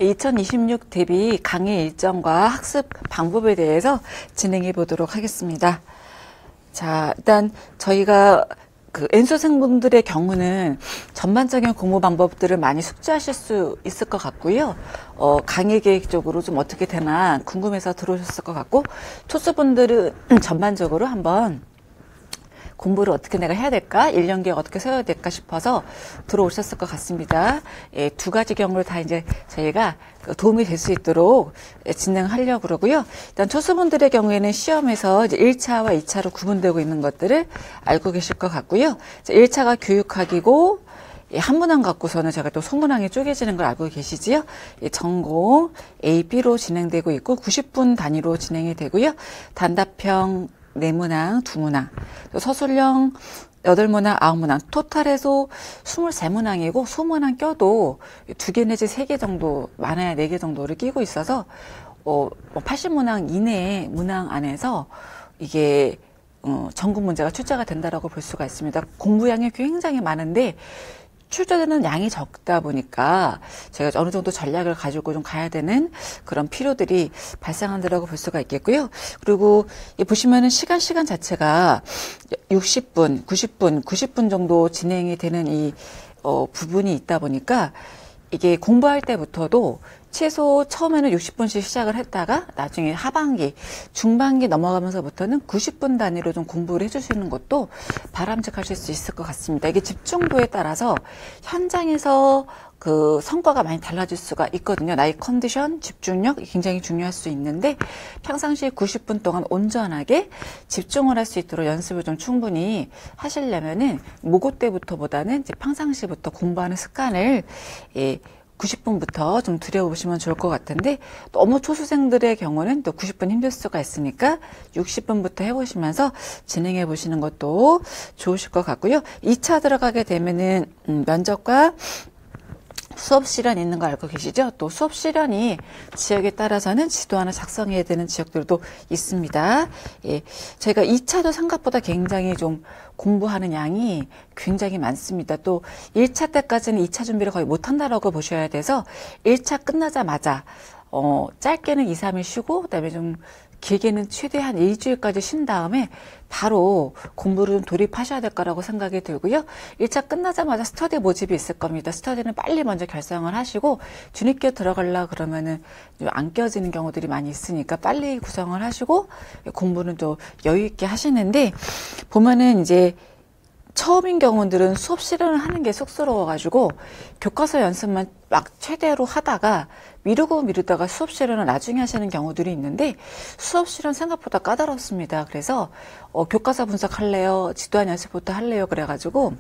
2026 대비 강의 일정과 학습 방법에 대해서 진행해 보도록 하겠습니다. 자, 일단 저희가 N수생분들의 경우는 전반적인 공부 방법들을 많이 숙지하실 수 있을 것 같고요. 강의 계획적으로 좀 어떻게 되나 궁금해서 들어오셨을 것 같고, 초수분들은 전반적으로 한번 공부를 어떻게 내가 해야 될까? 1년 계획 어떻게 세워야 될까 싶어서 들어오셨을 것 같습니다. 예, 두 가지 경우를 다 이제 저희가 도움이 될 수 있도록 진행하려고 그러고요. 일단 초수분들의 경우에는 시험에서 이제 1차와 2차로 구분되고 있는 것들을 알고 계실 것 같고요. 1차가 교육학이고, 한 문항 갖고서는 제가 또 소문항이 쪼개지는 걸 알고 계시지요? 전공 A, B로 진행되고 있고 90분 단위로 진행이 되고요. 단답형 4문항, 2문항, 또 서술형 8문항, 9문항, 토탈에서 23문항이고 소문항 껴도 2개 내지 3개 정도, 많아야 4개 정도를 끼고 있어서 80문항 이내의 문항 안에서 이게 전국 문제가 출제가 된다라고 볼 수가 있습니다. 공부량이 굉장히 많은데 출제되는 양이 적다 보니까 제가 어느 정도 전략을 가지고 좀 가야 되는 그런 필요들이 발생한다라고 볼 수가 있겠고요. 그리고 보시면은 시간 자체가 60분, 90분 정도 진행이 되는 이 부분이 있다 보니까 이게 공부할 때부터도 최소 처음에는 60분씩 시작을 했다가 나중에 하반기, 중반기 넘어가면서부터는 90분 단위로 좀 공부를 해주시는 것도 바람직하실 수 있을 것 같습니다. 이게 집중도에 따라서 현장에서 그 성과가 많이 달라질 수가 있거든요. 나의 컨디션, 집중력 굉장히 중요할 수 있는데 평상시에 90분 동안 온전하게 집중을 할 수 있도록 연습을 좀 충분히 하시려면은 모고 때부터보다는 이제 평상시부터 공부하는 습관을 90분부터 좀 들여보시면 좋을 것 같은데 너무 초수생들의 경우는 또 90분 힘들 수가 있으니까 60분부터 해보시면서 진행해 보시는 것도 좋으실 것 같고요. 2차 들어가게 되면은 면접과 수업 실현 있는 거 알고 계시죠? 또 수업 실현이 지역에 따라서는 지도 하나 작성해야 되는 지역들도 있습니다. 예, 저희가 2차도 생각보다 굉장히 좀 공부하는 양이 굉장히 많습니다. 또 1차 때까지는 2차 준비를 거의 못한다라고 보셔야 돼서 1차 끝나자마자 짧게는 2, 3일 쉬고 그다음에 좀 길게는 최대한 일주일까지 쉰 다음에 바로 공부를 돌입하셔야 될 거라고 생각이 들고요. 1차 끝나자마자 스터디 모집이 있을 겁니다. 스터디는 빨리 먼저 결정을 하시고 뒤늦게 들어가려고 그러면은 좀 안 껴지는 경우들이 많이 있으니까 빨리 구성을 하시고 공부는 또 여유 있게 하시는데 보면은 이제 처음인 경우들은 수업 실현을 하는 게 쑥스러워가지고 교과서 연습만 막 최대로 하다가 미루다가 수업 실현을 나중에 하시는 경우들이 있는데 수업 실현 생각보다 까다롭습니다. 그래서 교과서 분석할래요? 지도한 연습부터 할래요? 그래가지고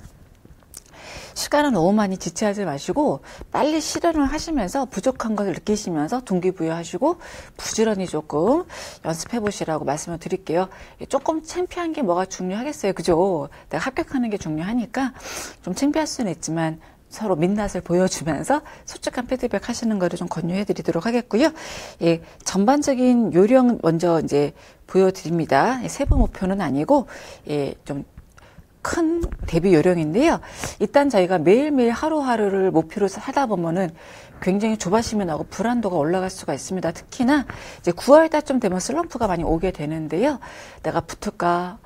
시간을 너무 많이 지체하지 마시고 빨리 실현을 하시면서 부족한 것을 느끼시면서 동기부여하시고 부지런히 조금 연습해 보시라고 말씀을 드릴게요. 조금 창피한 게 뭐가 중요하겠어요. 그죠? 내가 합격하는 게 중요하니까 좀 창피할 수는 있지만 서로 민낯을 보여주면서 솔직한 피드백 하시는 거를 좀 권유해 드리도록 하겠고요. 예, 전반적인 요령 먼저 이제 보여드립니다. 세부 목표는 아니고, 예, 좀 큰 대비 요령인데요. 일단 저희가 매일매일 하루하루를 목표로 하다 보면은 굉장히 조바심이 나고 불안도가 올라갈 수가 있습니다. 특히나 이제 9월달쯤 되면 슬럼프가 많이 오게 되는데요. 내가 붙을까?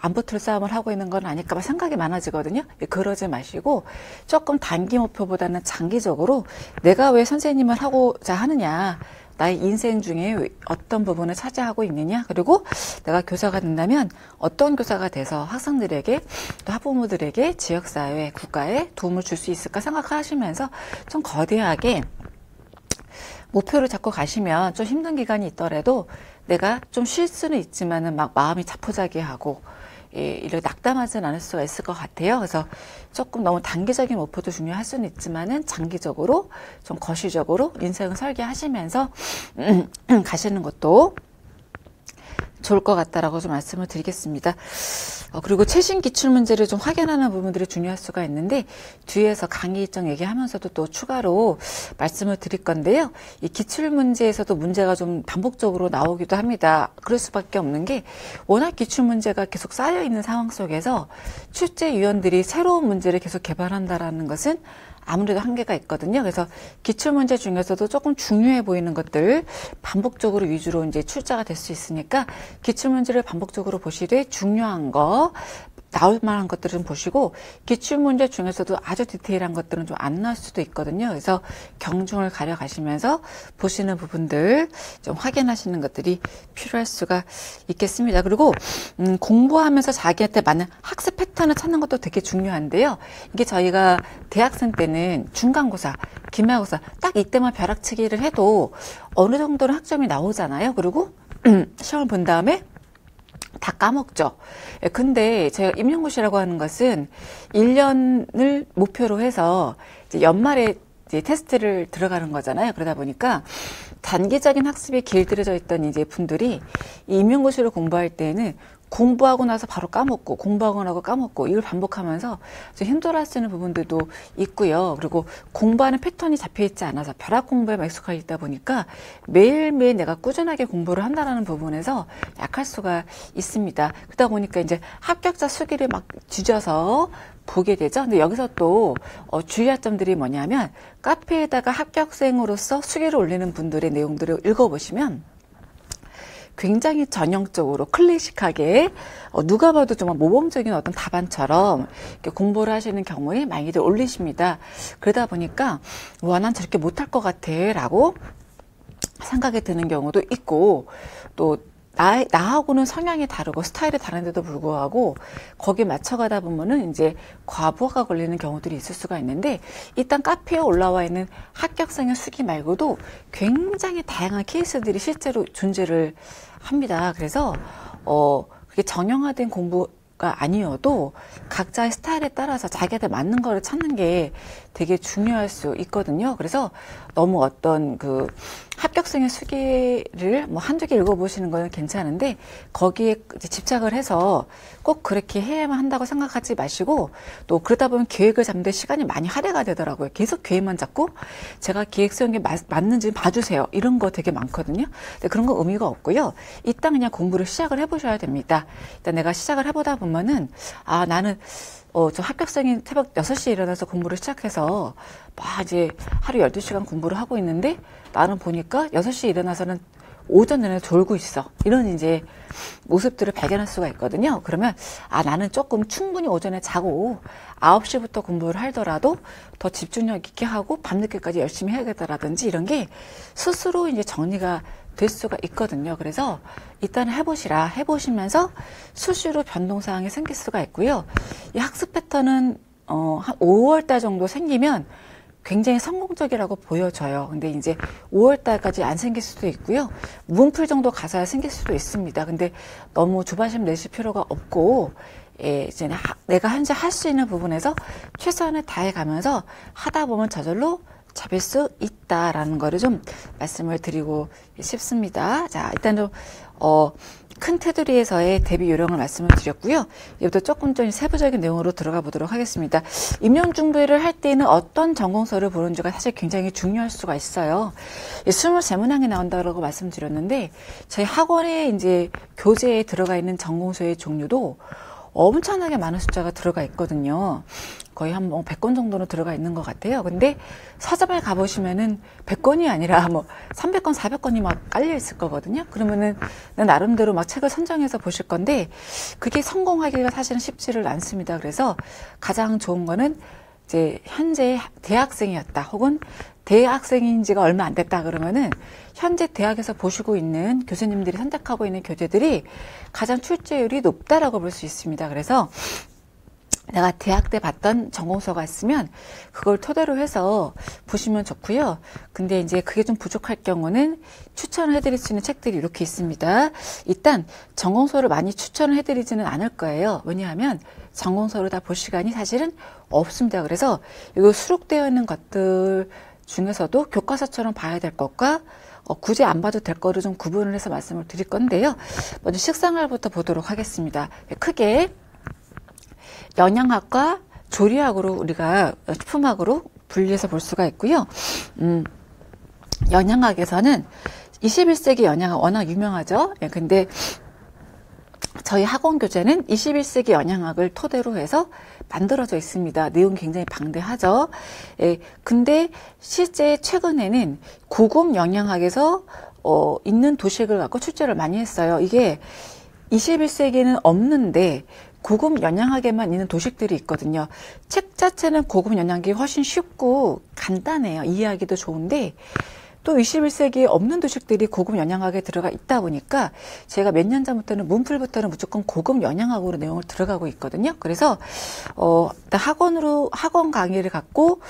안 붙을 싸움을 하고 있는 건 아닐까 봐 생각이 많아지거든요. 그러지 마시고 조금 단기 목표보다는 장기적으로 내가 왜 선생님을 하고자 하느냐, 나의 인생 중에 어떤 부분을 차지하고 있느냐, 그리고 내가 교사가 된다면 어떤 교사가 돼서 학생들에게 또 학부모들에게 지역사회, 국가에 도움을 줄 수 있을까 생각하시면서 좀 거대하게 목표를 잡고 가시면 좀 힘든 기간이 있더라도 내가 좀 쉴 수는 있지만은 막 마음이 자포자기하고 이렇게 낙담하지는 않을 수가 있을 것 같아요. 그래서 조금 너무 단기적인 목표도 중요할 수는 있지만은 장기적으로 좀 거시적으로 인생을 설계하시면서 가시는 것도 좋을 것 같다라고 좀 말씀을 드리겠습니다. 그리고 최신 기출문제를 좀 확인하는 부분들이 중요할 수가 있는데 뒤에서 강의 일정 얘기하면서도 또 추가로 말씀을 드릴 건데요. 이 기출문제에서도 문제가 좀 반복적으로 나오기도 합니다. 그럴 수밖에 없는 게 워낙 기출문제가 계속 쌓여있는 상황 속에서 출제위원들이 새로운 문제를 계속 개발한다라는 것은 아무래도 한계가 있거든요. 그래서 기출문제 중에서도 조금 중요해 보이는 것들 반복적으로 위주로 이제 출제가 될 수 있으니까 기출문제를 반복적으로 보시되 중요한 거 나올 만한 것들을 좀 보시고 기출문제 중에서도 아주 디테일한 것들은 좀 안 나올 수도 있거든요. 그래서 경중을 가려가시면서 보시는 부분들 좀 확인하시는 것들이 필요할 수가 있겠습니다. 그리고 공부하면서 자기한테 맞는 학습 패턴을 찾는 것도 되게 중요한데요. 이게 저희가 대학생 때는 중간고사, 기말고사 딱 이때만 벼락치기를 해도 어느 정도는 학점이 나오잖아요. 그리고 시험을 본 다음에 다 까먹죠. 근데 제가 임용고시라고 하는 것은 1년을 목표로 해서 이제 연말에 이제 테스트를 들어가는 거잖아요. 그러다 보니까 단기적인 학습에 길들여져 있던 이제 분들이 이 임용고시를 공부할 때는 공부하고 나서 바로 까먹고 공부하고 나서 까먹고 이걸 반복하면서 좀 힘들어하시는 부분들도 있고요. 그리고 공부하는 패턴이 잡혀있지 않아서 벼락 공부에만 익숙해 있다 보니까 매일매일 내가 꾸준하게 공부를 한다는 부분에서 약할 수가 있습니다. 그러다 보니까 이제 합격자 수기를 막 뒤져서 보게 되죠. 근데 여기서 또 주의할 점들이 뭐냐면 카페에다가 합격생으로서 수기를 올리는 분들의 내용들을 읽어보시면 굉장히 전형적으로 클래식하게 누가 봐도 좀 모범적인 어떤 답안처럼 이렇게 공부를 하시는 경우에 많이들 올리십니다. 그러다 보니까 와, 난 저렇게 못할 것 같아 라고 생각이 드는 경우도 있고 또 나하고는 성향이 다르고 스타일이 다른데도 불구하고 거기에 맞춰가다 보면은 이제 과부하가 걸리는 경우들이 있을 수가 있는데 일단 카페에 올라와 있는 합격생의 수기 말고도 굉장히 다양한 케이스들이 실제로 존재를 합니다. 그래서 그게 정형화된 공부가 아니어도 각자의 스타일에 따라서 자기한테 맞는 거를 찾는 게 되게 중요할 수 있거든요. 그래서 너무 어떤 그 합격생의 수기를 뭐 한두 개 읽어보시는 건 괜찮은데 거기에 이제 집착을 해서 꼭 그렇게 해야만 한다고 생각하지 마시고 또 그러다 보면 계획을 잡는데 시간이 많이 할애가 되더라고요. 계속 계획만 잡고 제가 계획 세운 게 맞는지 봐주세요. 이런 거 되게 많거든요. 근데 그런 거 의미가 없고요. 일단 그냥 공부를 시작을 해보셔야 됩니다. 일단 내가 시작을 해보다 보면은 나는 저 합격생이 새벽 6시에 일어나서 공부를 시작해서 막 이제 하루 12시간 공부를 하고 있는데 나는 보니까 6시에 일어나서는 오전 내내 졸고 있어. 이런 이제 모습들을 발견할 수가 있거든요. 그러면 나는 조금 충분히 오전에 자고 9시부터 공부를 하더라도 더 집중력 있게 하고 밤늦게까지 열심히 해야겠다라든지 이런 게 스스로 이제 정리가 될 수가 있거든요. 그래서 일단 해보시면서 수시로 변동사항이 생길 수가 있고요. 이 학습 패턴은 한 5월달 정도 생기면 굉장히 성공적이라고 보여져요. 근데 이제 5월달까지 안 생길 수도 있고요. 문풀 정도 가서야 생길 수도 있습니다. 근데 너무 조바심 내실 필요가 없고 이제 내가 현재 할 수 있는 부분에서 최선을 다해가면서 하다 보면 저절로 잡을 수 있다라는 거를 좀 말씀을 드리고 싶습니다. 자, 일단 좀 큰 테두리에서의 대비 요령을 말씀을 드렸고요. 이부터 조금 좀 세부적인 내용으로 들어가 보도록 하겠습니다. 임용 준비를 할 때는 어떤 전공서를 보는지가 사실 굉장히 중요할 수가 있어요. 23문항이 나온다고 말씀드렸는데 저희 학원에 이제 교재에 들어가 있는 전공서의 종류도 엄청나게 많은 숫자가 들어가 있거든요. 거의 한 100권 정도는 들어가 있는 것 같아요. 근데 서점에 가보시면은 100권이 아니라 300권, 400권이 막 깔려 있을 거거든요. 그러면은 나름대로 막 책을 선정해서 보실 건데 그게 성공하기가 사실은 쉽지를 않습니다. 그래서 가장 좋은 거는 이제 현재 대학생이었다 혹은 대학생인 지가 얼마 안 됐다 그러면은 현재 대학에서 보시고 있는 교수님들이 선택하고 있는 교재들이 가장 출제율이 높다라고 볼 수 있습니다. 그래서 내가 대학 때 봤던 전공서가 있으면 그걸 토대로 해서 보시면 좋고요. 근데 이제 그게 좀 부족할 경우는 추천을 해드릴 수 있는 책들이 이렇게 있습니다. 일단 전공서를 많이 추천을 해드리지는 않을 거예요. 왜냐하면 전공서를 다 볼 시간이 사실은 없습니다. 그래서 이거 수록되어 있는 것들 중에서도 교과서처럼 봐야 될 것과 굳이 안 봐도 될 거를 좀 구분을 해서 말씀을 드릴 건데요. 먼저 식생활부터 보도록 하겠습니다. 크게 영양학과 조리학으로 우리가 식품학으로 분리해서 볼 수가 있고요. 영양학에서는 21세기 영양학 워낙 유명하죠. 근데 저희 학원 교재는 21세기 영양학을 토대로 해서 만들어져 있습니다. 내용이 굉장히 방대하죠. 예, 근데 실제 최근에는 고급 영양학에서 있는 도식을 갖고 출제를 많이 했어요. 이게 21세기에는 없는데 고급 영양학에만 있는 도식들이 있거든요. 책 자체는 고급 영양학이 훨씬 쉽고 간단해요. 이해하기도 좋은데 또 21세기에 없는 도식들이 고급 영양학에 들어가 있다 보니까 제가 몇 년 전부터는 문풀부터는 무조건 고급 영양학으로 내용을 들어가고 있거든요. 그래서 학원 강의를 갖고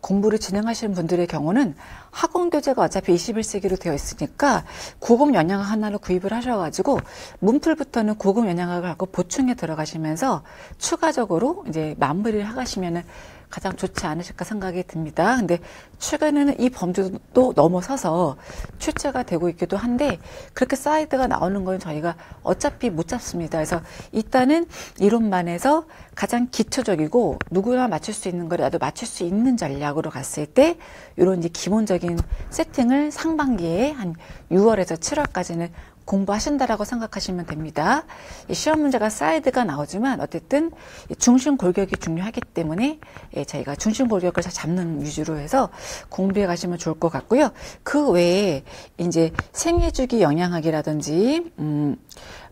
공부를 진행하시는 분들의 경우는 학원 교재가 어차피 21세기로 되어 있으니까 고급 영양학 하나를 구입을 하셔가지고 문풀부터는 고급 영양학을 갖고 보충해 들어가시면서 추가적으로 이제 마무리를 하시면은 가장 좋지 않으실까 생각이 듭니다. 근데 최근에는 이 범주도 넘어서서 출제가 되고 있기도 한데 그렇게 사이드가 나오는 건 저희가 어차피 못 잡습니다. 그래서 일단은 이론만에서 가장 기초적이고 누구나 맞출 수 있는 걸 나도 맞출 수 있는 전략으로 갔을 때 이런 이제 기본적인 세팅을 상반기에 한 6월에서 7월까지는 공부하신다라고 생각하시면 됩니다. 시험 문제가 사이드가 나오지만 어쨌든 중심 골격이 중요하기 때문에 저희가 중심 골격을 잘 잡는 위주로 해서 공부해 가시면 좋을 것 같고요. 그 외에 이제 생애주기 영양학이라든지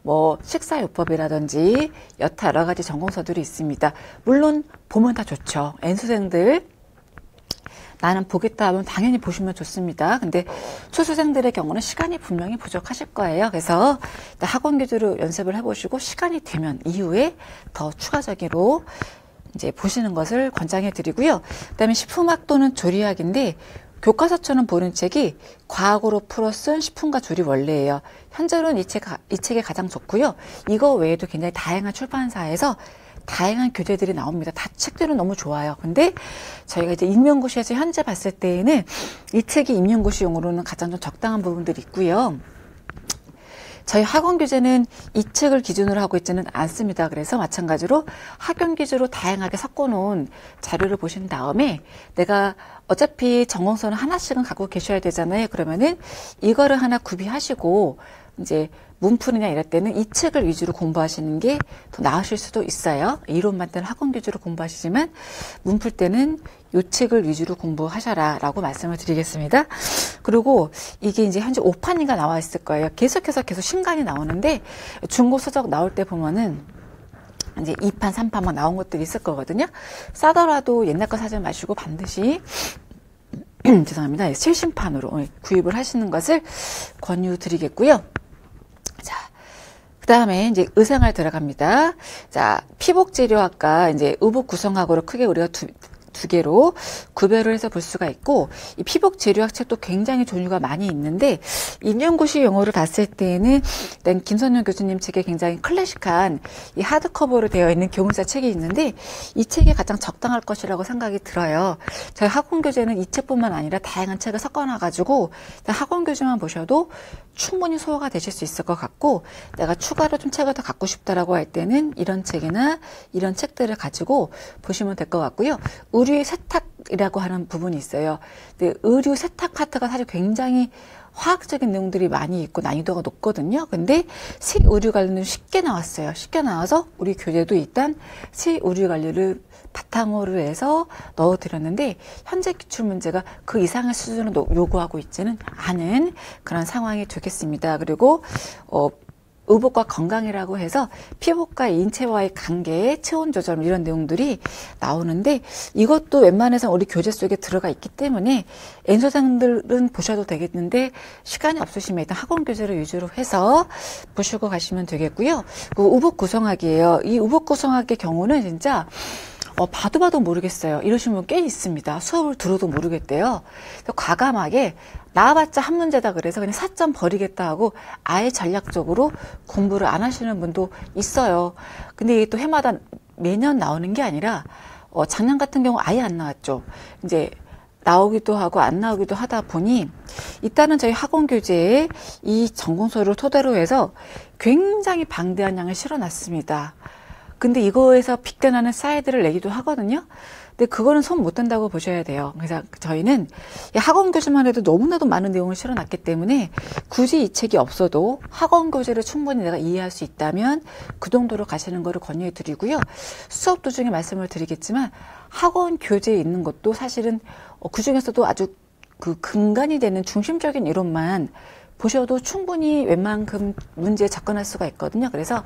뭐 식사요법이라든지 여타 여러 가지 전공서들이 있습니다. 물론 보면 다 좋죠. N수생들 나는 보겠다 하면 당연히 보시면 좋습니다. 근데 초수생들의 경우는 시간이 분명히 부족하실 거예요. 그래서 학원 교재로 연습을 해보시고 시간이 되면 이후에 더 추가적으로 이제 보시는 것을 권장해 드리고요. 그다음에 식품학 또는 조리학인데 교과서처럼 보는 책이 과학으로 풀어 쓴 식품과 조리 원래예요. 현재로는 이 책이 가장 좋고요. 이거 외에도 굉장히 다양한 출판사에서 다양한 교재들이 나옵니다. 다 책들은 너무 좋아요. 근데 저희가 이제 임용고시에서 현재 봤을 때에는 이 책이 임용고시용으로는 가장 좀 적당한 부분들이 있고요. 저희 학원 교재는 이 책을 기준으로 하고 있지는 않습니다. 그래서 마찬가지로 학원 기준으로 다양하게 섞어놓은 자료를 보신 다음에 내가 어차피 전공서는 하나씩은 갖고 계셔야 되잖아요. 그러면은 이거를 하나 구비하시고 이제 문풀이나 이럴 때는 이 책을 위주로 공부하시는 게 더 나으실 수도 있어요. 이론만 때는 학원 위주로 공부하시지만 문풀 때는 이 책을 위주로 공부하셔라 라고 말씀을 드리겠습니다. 그리고 이게 이제 현재 5판이가 나와 있을 거예요. 계속해서 계속 신간이 나오는데 중고 서적 나올 때 보면은 이제 2판, 3판 막 나온 것들이 있을 거거든요. 싸더라도 옛날 거 사지 마시고 반드시 죄송합니다. 최신판으로 구입을 하시는 것을 권유드리겠고요. 자, 그 다음에 이제 의생활 들어갑니다. 자, 피복재료학과 이제 의복 구성학으로 크게 우리가 두 개로 구별을 해서 볼 수가 있고, 이 피복재료학 책도 굉장히 종류가 많이 있는데 임용고시 용어를 봤을 때에는 일단 김선영 교수님 책에 굉장히 클래식한 이 하드커버로 되어 있는 교문사 책이 있는데 이 책이 가장 적당할 것이라고 생각이 들어요. 저희 학원 교재는 이 책뿐만 아니라 다양한 책을 섞어놔가지고 학원 교재만 보셔도 충분히 소화가 되실 수 있을 것 같고, 내가 추가로 좀 책을 더 갖고 싶다라고 할 때는 이런 책이나 이런 책들을 가지고 보시면 될 것 같고요. 의류 세탁이라고 하는 부분이 있어요. 근데 의류 세탁 파트가 사실 굉장히 화학적인 내용들이 많이 있고 난이도가 높거든요. 근데 새 의류 관리는 쉽게 나왔어요. 쉽게 나와서 우리 교재도 일단 새 의류 관리를 바탕으로 해서 넣어드렸는데 현재 기출문제가 그 이상의 수준을 요구하고 있지는 않은 그런 상황이 되겠습니다. 그리고 의복과 건강이라고 해서 피부과 인체와의 관계, 체온 조절 이런 내용들이 나오는데 이것도 웬만해서 우리 교재 속에 들어가 있기 때문에 N소생들은 보셔도 되겠는데 시간이 없으시면 일단 학원 교재를 위주로 해서 보시고 가시면 되겠고요. 그 의복 구성학이에요. 이 의복 구성학의 경우는 진짜 봐도 모르겠어요. 이러시는 분 꽤 있습니다. 수업을 들어도 모르겠대요. 과감하게 나와봤자 한 문제다 그래서 그냥 4점 버리겠다 하고 아예 전략적으로 공부를 안 하시는 분도 있어요. 근데 이게 또 해마다 매년 나오는 게 아니라 작년 같은 경우 아예 안 나왔죠. 이제 나오기도 하고 안 나오기도 하다 보니 일단은 저희 학원 교재에 이 전공서를 토대로 해서 굉장히 방대한 양을 실어놨습니다. 근데 이거에서 빗겨나는 사이드를 내기도 하거든요. 근데 그거는 손 못 댄다고 보셔야 돼요. 그래서 저희는 학원 교재만 해도 너무나도 많은 내용을 실어놨기 때문에 굳이 이 책이 없어도 학원 교재를 충분히 내가 이해할 수 있다면 그 정도로 가시는 거를 권유해 드리고요. 수업 도중에 말씀을 드리겠지만 학원 교재에 있는 것도 사실은 그 중에서도 아주 그 근간이 되는 중심적인 이론만 보셔도 충분히 웬만큼 문제에 접근할 수가 있거든요. 그래서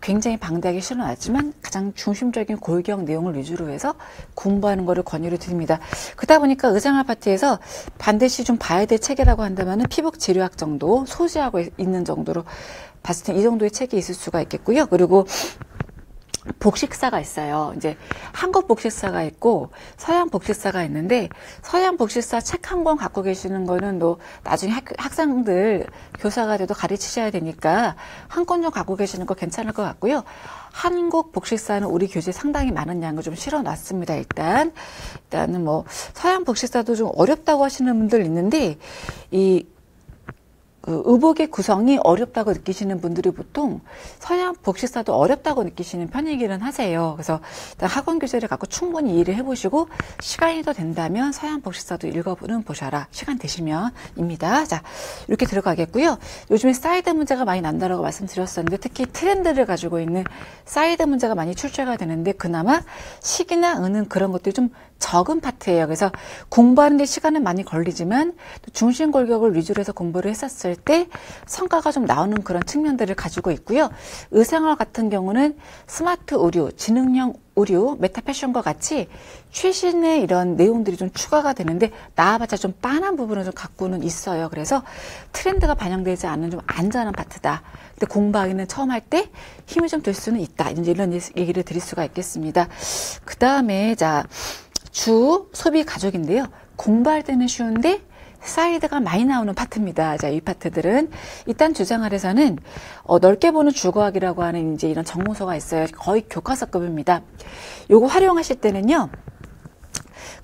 굉장히 방대하게 실어놨지만 가장 중심적인 골격 내용을 위주로 해서 공부하는 것을 권유를 드립니다. 그러다 보니까 의상학 파트에서 반드시 좀 봐야 될 책이라고 한다면 피부 치료학 정도 소지하고 있는 정도로 봤을 때 이 정도의 책이 있을 수가 있겠고요. 그리고 복식사가 있어요. 이제 한국 복식사가 있고 서양 복식사가 있는데 서양 복식사 책 한 권 갖고 계시는 거는 또 나중에 학생들 교사가 돼도 가르치셔야 되니까 한 권 좀 갖고 계시는 거 괜찮을 것 같고요. 한국 복식사는 우리 교재 상당히 많은 양을 좀 실어놨습니다. 일단은 뭐 서양 복식사도 좀 어렵다고 하시는 분들 있는데 그 의복의 구성이 어렵다고 느끼시는 분들이 보통 서양 복식사도 어렵다고 느끼시는 편이기는 하세요. 그래서 일단 학원 교재를 갖고 충분히 이해를 해보시고 시간이 더 된다면 서양 복식사도 읽어보는 보셔라. 시간 되시면입니다. 자, 이렇게 들어가겠고요. 요즘에 사이드 문제가 많이 난다라고 말씀드렸었는데 특히 트렌드를 가지고 있는 사이드 문제가 많이 출제가 되는데 그나마 식이나 은은 그런 것들이 좀 적은 파트예요. 그래서 공부하는 데 시간은 많이 걸리지만 중심 골격을 위주로 해서 공부를 했었을 때 성과가 좀 나오는 그런 측면들을 가지고 있고요. 의상학 같은 경우는 스마트 의류, 지능형 의류, 메타 패션과 같이 최신의 이런 내용들이 좀 추가가 되는데 나와봤자 좀 빤한 부분을 좀 갖고는 있어요. 그래서 트렌드가 반영되지 않는 좀 안전한 파트다. 근데 공부하기는 처음 할 때 힘이 좀 들 수는 있다. 이제 이런 얘기를 드릴 수가 있겠습니다. 그 다음에 주 소비 가족인데요. 공부할 때는 쉬운데 사이드가 많이 나오는 파트입니다. 자, 이 파트들은 일단 주장 아래서는 넓게 보는 주거학이라고 하는 이제 이런 정보서가 있어요. 거의 교과서급입니다. 요거 활용하실 때는요.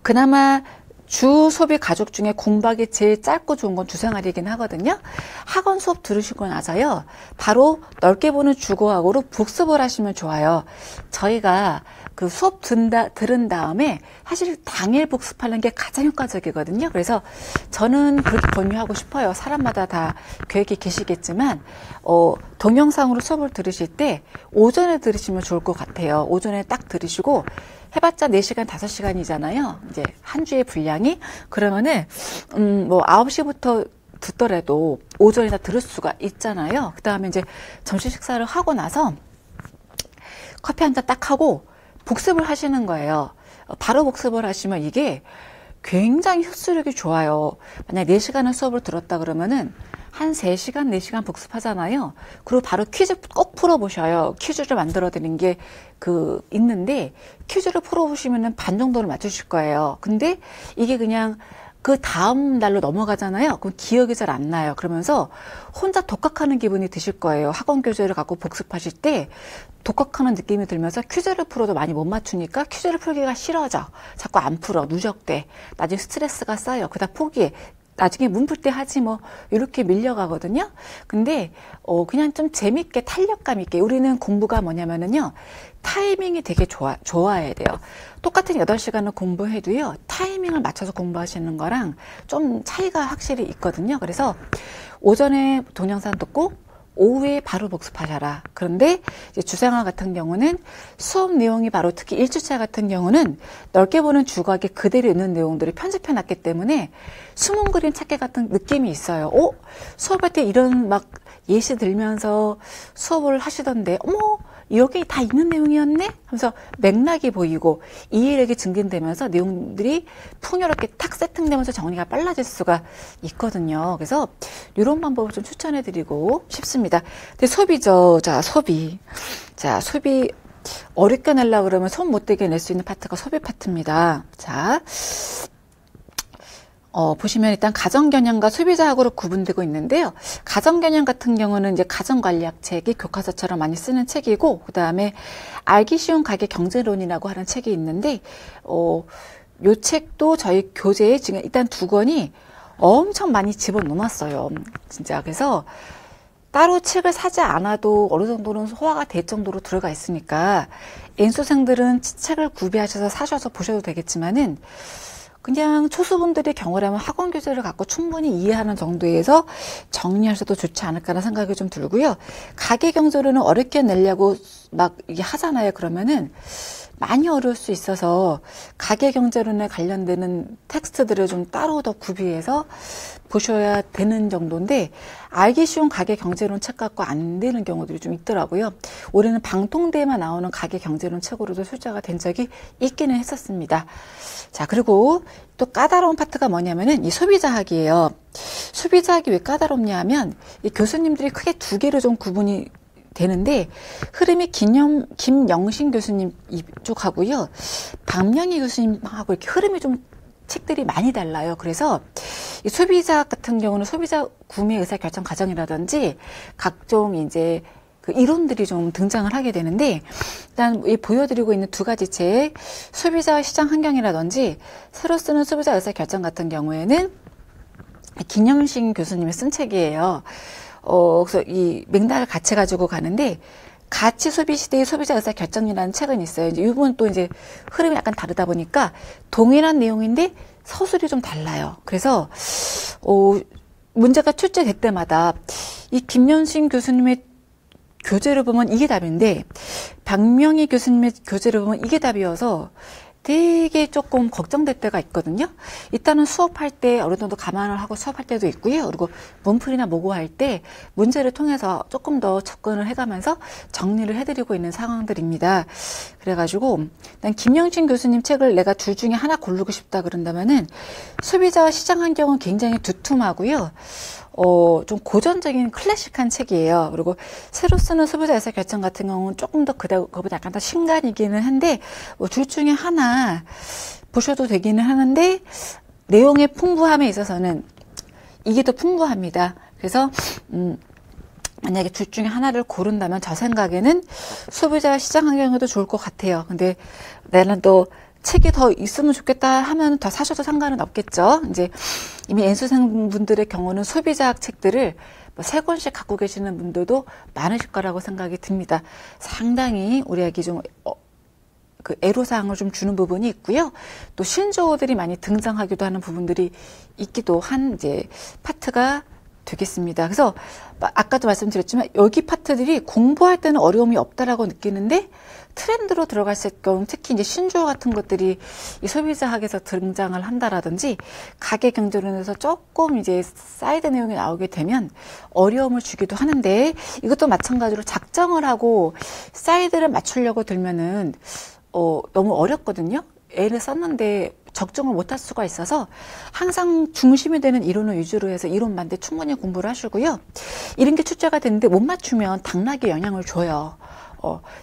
그나마 주 소비 가족 중에 공부하기 제일 짧고 좋은 건 주생활이긴 하거든요. 학원 수업 들으시고 나서요. 바로 넓게 보는 주거학으로 복습을 하시면 좋아요. 저희가 그 수업 들은 다음에 사실 당일 복습하는 게 가장 효과적이거든요. 그래서 저는 그렇게 권유하고 싶어요. 사람마다 다 계획이 계시겠지만 동영상으로 수업을 들으실 때 오전에 들으시면 좋을 것 같아요. 오전에 딱 들으시고 해봤자 4시간, 5시간이잖아요. 이제 한 주의 분량이. 그러면은, 9시부터 듣더라도 오전에 다 들을 수가 있잖아요. 그 다음에 이제 점심 식사를 하고 나서 커피 한 잔 딱 하고 복습을 하시는 거예요. 바로 복습을 하시면 이게 굉장히 흡수력이 좋아요. 만약 4시간을 수업을 들었다 그러면은 한 3시간, 4시간 복습하잖아요. 그리고 바로 퀴즈 꼭 풀어보셔요. 퀴즈를 만들어 드린 게 있는데, 퀴즈를 풀어보시면은 반 정도를 맞추실 거예요. 근데 이게 그냥 그 다음 날로 넘어가잖아요. 그럼 기억이 잘 안 나요. 그러면서 혼자 독학하는 기분이 드실 거예요. 학원 교재를 갖고 복습하실 때 독학하는 느낌이 들면서 퀴즈를 풀어도 많이 못 맞추니까 퀴즈를 풀기가 싫어져. 자꾸 안 풀어. 누적돼. 나중에 스트레스가 쌓여. 그다 포기해. 나중에 문 풀 때 하지 뭐 이렇게 밀려가거든요. 근데 그냥 좀 재밌게 탄력감 있게 우리는 공부가 뭐냐면은요. 타이밍이 되게 좋아야 돼요. 똑같은 8시간을 공부해도요. 타이밍을 맞춰서 공부하시는 거랑 좀 차이가 확실히 있거든요. 그래서 오전에 동영상 듣고 오후에 바로 복습하셔라. 그런데 이제 주생활 같은 경우는 수업 내용이 바로 특히 1주차 같은 경우는 넓게 보는 주거학에 그대로 있는 내용들을 편집해 놨기 때문에 숨은 그림 찾기 같은 느낌이 있어요. 수업할 때 이런 막 예시 들면서 수업을 하시던데 어머 여기 다 있는 내용이었네? 하면서 맥락이 보이고 이해력이 증진되면서 내용들이 풍요롭게 탁 세팅되면서 정리가 빨라질 수가 있거든요. 그래서 이런 방법을 좀 추천해드리고 싶습니다. 근데 소비죠. 소비 어렵게 내려고 그러면 손 못 대게 낼 수 있는 파트가 소비 파트입니다. 보시면 일단 가정경영과 소비자학으로 구분되고 있는데요. 가정경영 같은 경우는 이제 가정관리학 책이 교과서처럼 많이 쓰는 책이고, 그 다음에 알기 쉬운 가계 경제론이라고 하는 책이 있는데, 요 책도 저희 교재에 지금 일단 2권이 엄청 많이 집어넣어놨어요. 진짜. 그래서 따로 책을 사지 않아도 어느 정도는 소화가 될 정도로 들어가 있으니까 N수생들은 책을 구비하셔서 사셔서 보셔도 되겠지만은 그냥 초수분들의 경우라면 학원 교재를 갖고 충분히 이해하는 정도에서 정리하셔도 좋지 않을까라는 생각이 좀 들고요. 가계 경제로는 어렵게 내려고 막 이게 하잖아요. 그러면은 많이 어려울 수 있어서 가계 경제론에 관련되는 텍스트들을 좀 따로 더 구비해서 보셔야 되는 정도인데 알기 쉬운 가계 경제론 책 갖고 안 되는 경우들이 좀 있더라고요. 올해는 방통대에만 나오는 가계 경제론 책으로도 출제가 된 적이 있기는 했었습니다. 자, 그리고 또 까다로운 파트가 뭐냐면은 이 소비자학이에요. 소비자학이 왜 까다롭냐 하면 이 교수님들이 크게 두 개로 좀 구분이 되는데 흐름이 김영신 교수님 이쪽하고요. 박명희 교수님하고 이렇게 흐름이 좀 책들이 많이 달라요. 그래서 이 소비자 같은 경우는 소비자 구매 의사 결정 과정이라든지 각종 이제 그 이론들이 좀 등장을 하게 되는데 일단 이 보여드리고 있는 두 가지 책 소비자 시장 환경이라든지 새로 쓰는 소비자 의사 결정 같은 경우에는 김영신 교수님이 쓴 책이에요. 그래서 이 맥락을 같이 가지고 가는데 가치 소비 시대의 소비자 의사 결정이라는 책은 있어요. 이제 이 부분 또 이제 흐름이 약간 다르다 보니까 동일한 내용인데 서술이 좀 달라요. 그래서 문제가 출제될 때마다 이 김영신 교수님의 교재를 보면 이게 답인데 박명희 교수님의 교재를 보면 이게 답이어서 되게 조금 걱정될 때가 있거든요. 일단은 수업할 때 어느 정도 감안을 하고 수업할 때도 있고요. 그리고 문풀이나 모고할 때 문제를 통해서 조금 더 접근을 해가면서 정리를 해드리고 있는 상황들입니다. 그래가지고 난 김영신 교수님 책을 내가 둘 중에 하나 고르고 싶다 그런다면은 소비자와 시장 환경은 굉장히 두툼하고요. 좀 고전적인 클래식한 책이에요. 그리고 새로 쓰는 소비자 의사 결정 같은 경우는 조금 더 그보다 약간 더 신간이기는 한데 둘 중에 하나 보셔도 되기는 하는데 내용의 풍부함에 있어서는 이게 더 풍부합니다. 그래서 만약에 둘 중에 하나를 고른다면 저 생각에는 소비자 시장 환경에도 좋을 것 같아요. 근데 나는 또 책이 더 있으면 좋겠다 하면 더 사셔도 상관은 없겠죠. 이제 이미 N수생분들의 경우는 소비자학 책들을 세 권씩 갖고 계시는 분들도 많으실 거라고 생각이 듭니다. 상당히 우리 아기 좀 그 애로사항을 좀 주는 부분이 있고요. 또 신조어들이 많이 등장하기도 하는 부분들이 있기도 한 이제 파트가 되겠습니다. 그래서 아까도 말씀드렸지만 여기 파트들이 공부할 때는 어려움이 없다라고 느끼는데 트렌드로 들어갔을 경우 특히 이제 신조어 같은 것들이 이 소비자학에서 등장을 한다라든지 가계 경제론에서 조금 이제 사이드 내용이 나오게 되면 어려움을 주기도 하는데 이것도 마찬가지로 작정을 하고 사이드를 맞추려고 들면은 너무 어렵거든요. 애를 썼는데 적정을 못할 수가 있어서 항상 중심이 되는 이론을 위주로 해서 이론만 돼 충분히 공부를 하시고요. 이런 게 출제가 되는데 못 맞추면 당락에 영향을 줘요.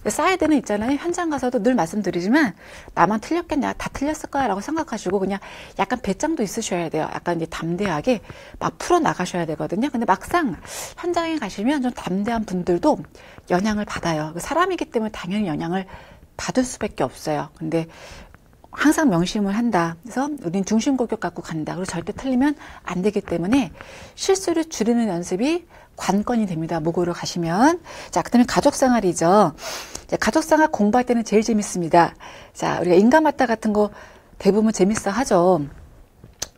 사이드는 있잖아요. 현장 가서도 늘 말씀드리지만 나만 틀렸겠냐, 다 틀렸을 거야 라고 생각하시고 그냥 약간 배짱도 있으셔야 돼요. 약간 이제 담대하게 막 풀어 나가셔야 되거든요. 근데 막상 현장에 가시면 좀 담대한 분들도 영향을 받아요. 사람이기 때문에 당연히 영향을 받을 수밖에 없어요. 근데 항상 명심을 한다. 그래서 우린 중심고격 갖고 간다. 그리고 절대 틀리면 안 되기 때문에 실수를 줄이는 연습이 관건이 됩니다. 모고를 가시면. 자, 그 다음에 가족생활이죠. 가족생활 공부할 때는 제일 재밌습니다. 자, 우리가 인간마다 같은 거 대부분 재밌어 하죠.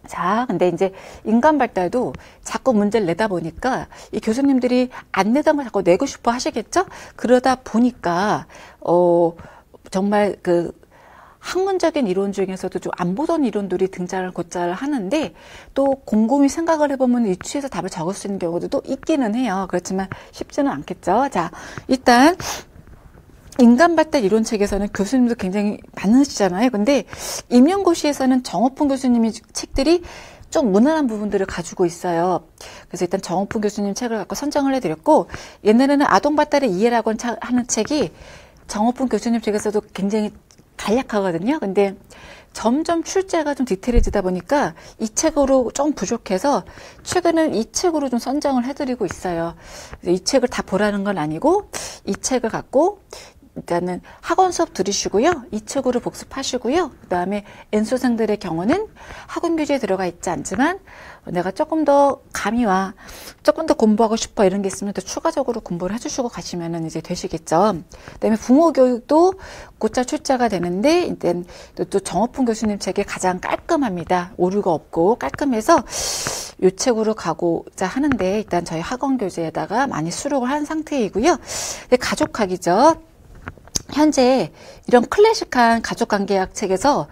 자, 근데 이제 인간 발달도 자꾸 문제를 내다 보니까 이 교수님들이 안 내던 걸 자꾸 내고 싶어 하시겠죠? 그러다 보니까, 정말 학문적인 이론 중에서도 좀 안 보던 이론들이 등장을 곧잘 하는데 또 곰곰이 생각을 해보면 유추해서 답을 적을 수 있는 경우도 또 있기는 해요. 그렇지만 쉽지는 않겠죠. 자, 일단 인간발달 이론책에서는 교수님도 굉장히 많으시잖아요. 근데 임용고시에서는 정호풍 교수님의 책들이 좀 무난한 부분들을 가지고 있어요. 그래서 일단 정호풍 교수님 책을 갖고 선정을 해드렸고 옛날에는 아동발달의 이해라고 하는 책이 정호풍 교수님 책에서도 굉장히 간략하거든요. 근데 점점 출제가 좀 디테일해지다 보니까 이 책으로 좀 부족해서 최근에는 이 책으로 좀 선정을 해드리고 있어요. 이 책을 다 보라는 건 아니고 이 책을 갖고 일단은 학원 수업 들으시고요. 이 책으로 복습하시고요. 그 다음에 N수생들의 경우는 학원 교재에 들어가 있지 않지만 내가 조금 더 감이 와, 조금 더 공부하고 싶어 이런 게 있으면 또 추가적으로 공부를 해주시고 가시면은 이제 되시겠죠. 그 다음에 부모 교육도 곧잘 출제가 되는데 일단 또 정호풍 교수님 책이 가장 깔끔합니다. 오류가 없고 깔끔해서 이 책으로 가고자 하는데 일단 저희 학원 교재에다가 많이 수록을 한 상태이고요. 가족학이죠. 현재 이런 클래식한 가족관계학 책에서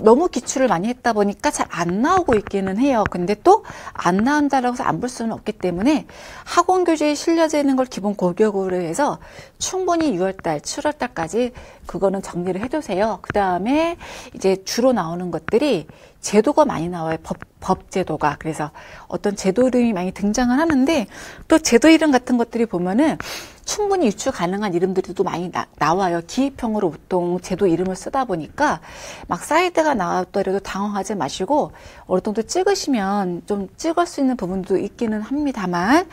너무 기출을 많이 했다 보니까 잘 안 나오고 있기는 해요. 근데 또 안 나온다라고 해서 안 볼 수는 없기 때문에 학원 교재에 실려져 있는 걸 기본 골격으로 해서 충분히 6월달, 7월달까지 그거는 정리를 해두세요. 그 다음에 이제 주로 나오는 것들이 제도가 많이 나와요. 법 제도가. 그래서 어떤 제도 이름이 많이 등장을 하는데 또 제도 이름 같은 것들이 보면은 충분히 유추 가능한 이름들이 또 많이 나와요. 기입형으로 보통 제도 이름을 쓰다 보니까 막 사이드가 나왔더라도 당황하지 마시고 어느 정도 찍으시면 좀 찍을 수 있는 부분도 있기는 합니다만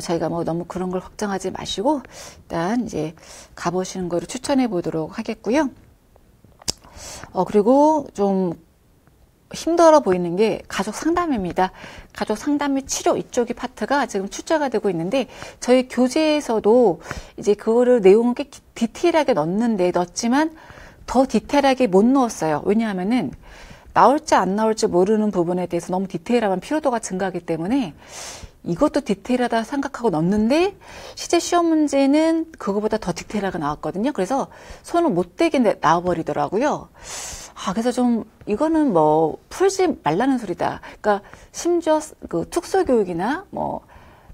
저희가 뭐 너무 그런 걸 걱정하지 마시고 일단 이제 가보시는 거를 추천해 보도록 하겠고요. 그리고 좀 힘들어 보이는 게 가족 상담입니다. 가족 상담 및 치료 이쪽이 파트가 지금 출제가 되고 있는데 저희 교재에서도 이제 그거를 내용을 꽤 디테일하게 넣었지만 더 디테일하게 못 넣었어요. 왜냐하면은 나올지 안 나올지 모르는 부분에 대해서 너무 디테일하면 피로도가 증가하기 때문에 이것도 디테일하다 생각하고 넣었는데 실제 시험 문제는 그거보다 더 디테일하게 나왔거든요. 그래서 손을 못 대게 나와버리더라고요. 그래서 좀 이거는 뭐 풀지 말라는 소리다. 그러니까 심지어 그 특수교육이나 뭐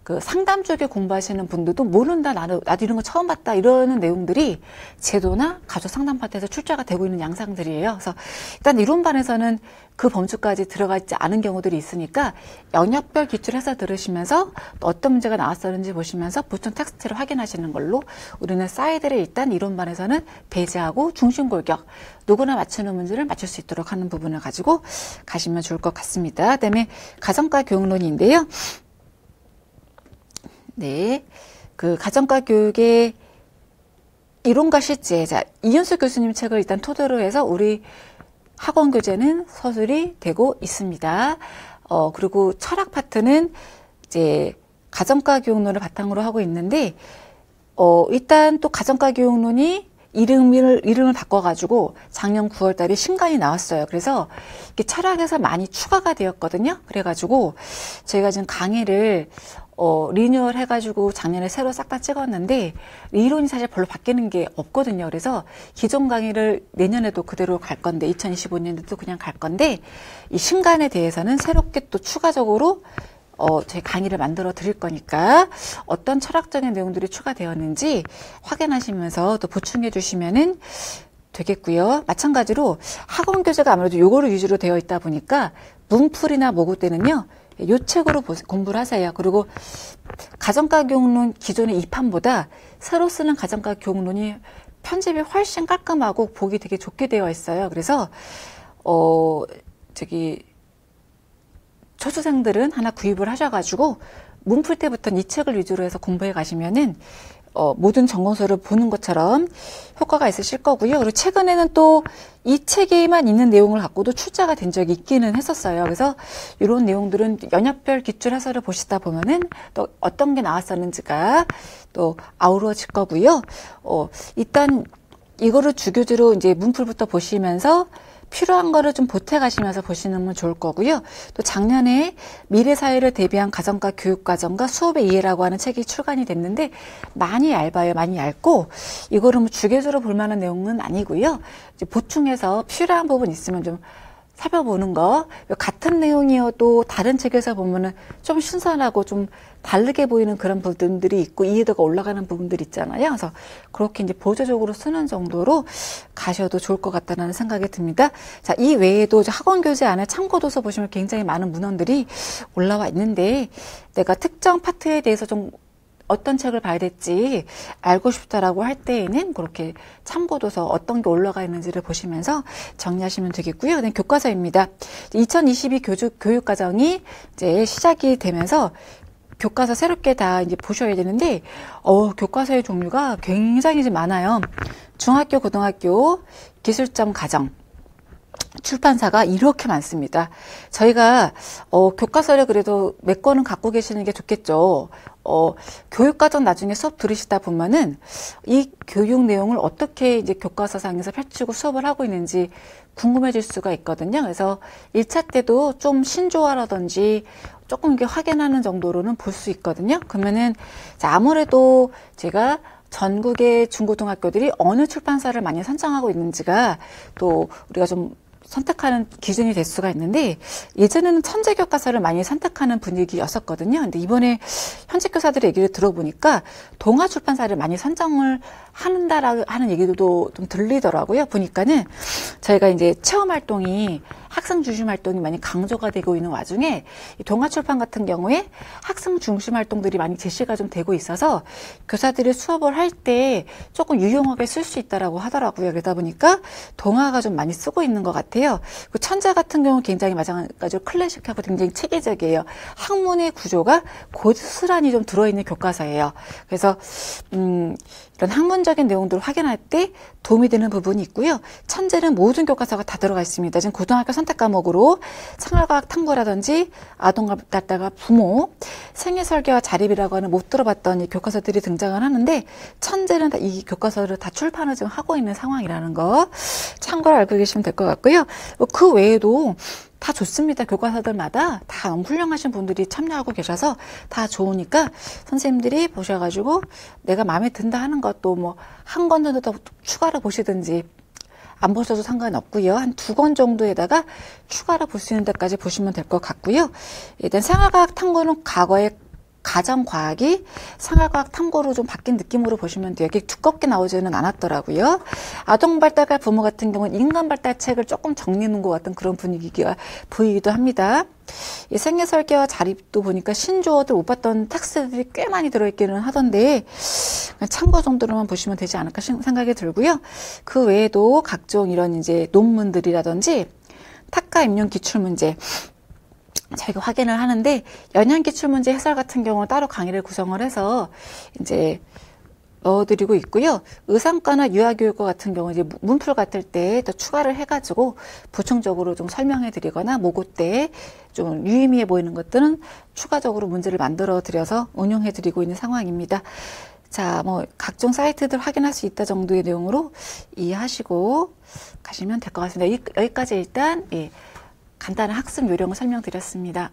그 상담 쪽에 공부하시는 분들도 모른다. 나도 이런 거 처음 봤다. 이러는 내용들이 제도나 가족 상담 파트에서 출제가 되고 있는 양상들이에요. 그래서 일단 이론반에서는 그 범주까지 들어가 있지 않은 경우들이 있으니까 영역별 기출해서 들으시면서 또 어떤 문제가 나왔었는지 보시면서 보충 텍스트를 확인하시는 걸로 우리는 사이드를 일단 이론반에서는 배제하고 중심 골격 누구나 맞추는 문제를 맞출 수 있도록 하는 부분을 가지고 가시면 좋을 것 같습니다. 그다음에 가정과 교육론인데요. 네, 그 가정과 교육의 이론과 실제, 자, 이윤수 교수님 책을 일단 토대로 해서 우리 학원 교재는 서술이 되고 있습니다. 그리고 철학 파트는 이제 가정과 교육론을 바탕으로 하고 있는데, 일단 또 가정과 교육론이 이름을 바꿔가지고 작년 9월 달에 신간이 나왔어요. 그래서 이게 철학에서 많이 추가가 되었거든요. 그래가지고 저희가 지금 강의를 리뉴얼 해가지고 작년에 새로 싹 다 찍었는데 이론이 사실 별로 바뀌는 게 없거든요. 그래서 기존 강의를 내년에도 그대로 갈 건데 2025년에도 그냥 갈 건데 이 신간에 대해서는 새롭게 또 추가적으로 제 강의를 만들어 드릴 거니까 어떤 철학적인 내용들이 추가되었는지 확인하시면서 또 보충해 주시면은 되겠고요. 마찬가지로 학원 교재가 아무래도 요거를 위주로 되어 있다 보니까 문풀이나 모국 때는요. 요 책으로 공부를 하세요. 그리고 가정과 교육론 기존의 2판보다 새로 쓰는 가정과 교육론이 편집이 훨씬 깔끔하고 보기 되게 좋게 되어 있어요. 그래서 초수생들은 하나 구입을 하셔가지고 문풀 때부터는 이 책을 위주로 해서 공부해 가시면은 모든 전공서를 보는 것처럼 효과가 있으실 거고요. 그리고 최근에는 또 이 책에만 있는 내용을 갖고도 출제가 된 적이 있기는 했었어요. 그래서 이런 내용들은 연역별 기출 해설을 보시다 보면은 또 어떤 게 나왔었는지가 또 아우러질 거고요. 일단 이거를 주교주로 이제 문풀부터 보시면서 필요한 거를 좀 보태가시면서 보시는 건 좋을 거고요. 또 작년에 미래사회를 대비한 가정과 교육과정과 수업의 이해라고 하는 책이 출간이 됐는데 많이 얇아요. 많이 얇고 이거를 뭐 주계주로 볼 만한 내용은 아니고요. 이제 보충해서 필요한 부분 있으면 좀 살펴보는 거. 같은 내용이어도 다른 책에서 보면은 좀 신선하고 좀 다르게 보이는 그런 부분들이 있고 이해도가 올라가는 부분들이 있잖아요. 그래서 그렇게 이제 보조적으로 쓰는 정도로 가셔도 좋을 것 같다는 생각이 듭니다. 자, 이 외에도 학원 교재 안에 참고도서 보시면 굉장히 많은 문헌들이 올라와 있는데 내가 특정 파트에 대해서 좀 어떤 책을 봐야 될지 알고 싶다라고 할 때에는 그렇게 참고도서 어떤 게 올라가 있는지를 보시면서 정리하시면 되겠고요. 그다음에 교과서입니다. 2022 교육과정이 이제 시작이 되면서 교과서 새롭게 다 이제 보셔야 되는데, 교과서의 종류가 굉장히 좀 많아요. 중학교, 고등학교, 기술점, 가정, 출판사가 이렇게 많습니다. 저희가 교과서를 그래도 몇 권은 갖고 계시는 게 좋겠죠. 교육과정 나중에 수업 들으시다 보면은 이 교육 내용을 어떻게 이제 교과서상에서 펼치고 수업을 하고 있는지 궁금해질 수가 있거든요. 그래서 1차 때도 좀 신조어라든지 조금 이렇게 확인하는 정도로는 볼 수 있거든요. 그러면은 자, 아무래도 제가 전국의 중고등학교들이 어느 출판사를 많이 선정하고 있는지가 또 우리가 좀 선택하는 기준이 될 수가 있는데, 예전에는 천재 교과서를 많이 선택하는 분위기였었거든요. 근데 이번에 현직 교사들의 얘기를 들어보니까 동아 출판사를 많이 선정을 한다라고 하는 얘기도 좀 들리더라고요. 보니까는 저희가 이제 체험 활동이, 학생 중심 활동이 많이 강조가 되고 있는 와중에 이 동아 출판 같은 경우에 학생 중심 활동들이 많이 제시가 좀 되고 있어서 교사들이 수업을 할 때 조금 유용하게 쓸 수 있다라고 하더라고요. 그러다 보니까 동아가 좀 많이 쓰고 있는 것 같아요. 그 천재 같은 경우는 굉장히 마찬가지로 클래식하고 굉장히 체계적이에요. 학문의 구조가 고스란히 좀 들어있는 교과서예요. 그래서 이런 학문적인 내용들을 확인할 때 도움이 되는 부분이 있고요. 천재는 모든 교과서가 다 들어가 있습니다. 지금 고등학교 선택 과목으로 생활과학 탐구라든지 아동가다가 부모, 생애설계와 자립이라고 하는 못 들어봤던 이 교과서들이 등장을 하는데, 천재는 다 이 교과서를 다 출판을 지금 하고 있는 상황이라는 거 참고로 알고 계시면 될 것 같고요. 그 외에도 다 좋습니다. 교과서들마다 다 너무 훌륭하신 분들이 참여하고 계셔서 다 좋으니까 선생님들이 보셔가지고 내가 마음에 든다 하는 것도 뭐 한 권 정도 더 추가로 보시든지 안 보셔도 상관없고요. 한 2권 정도에다가 추가로 볼 수 있는 데까지 보시면 될 것 같고요. 일단 생활과학 탐구는 과거에 가정과학이 생활과학 탐구로 좀 바뀐 느낌으로 보시면 돼요. 이게 두껍게 나오지는 않았더라고요. 아동발달과 부모 같은 경우는 인간발달책을 조금 정리해놓은 것 같은 그런 분위기가 보이기도 합니다. 이 생애설계와 자립도 보니까 신조어들 못 봤던 텍스트들이 꽤 많이 들어있기는 하던데 참고 정도로만 보시면 되지 않을까 생각이 들고요. 그 외에도 각종 이런 이제 논문들이라든지 학과 임용 기출문제 저희가 확인을 하는데, 연형 기출문제 해설 같은 경우는 따로 강의를 구성을 해서 이제 넣어드리고 있고요. 의상과나 유아교육과 같은 경우 이제 문풀 같을 때 더 추가를 해가지고 보충적으로 좀 설명해드리거나 모고 때 좀 유의미해 보이는 것들은 추가적으로 문제를 만들어 드려서 운용해드리고 있는 상황입니다. 자, 뭐 각종 사이트들 확인할 수 있다 정도의 내용으로 이해하시고 가시면 될 것 같습니다. 여기까지 일단 간단한 학습 요령을 설명드렸습니다.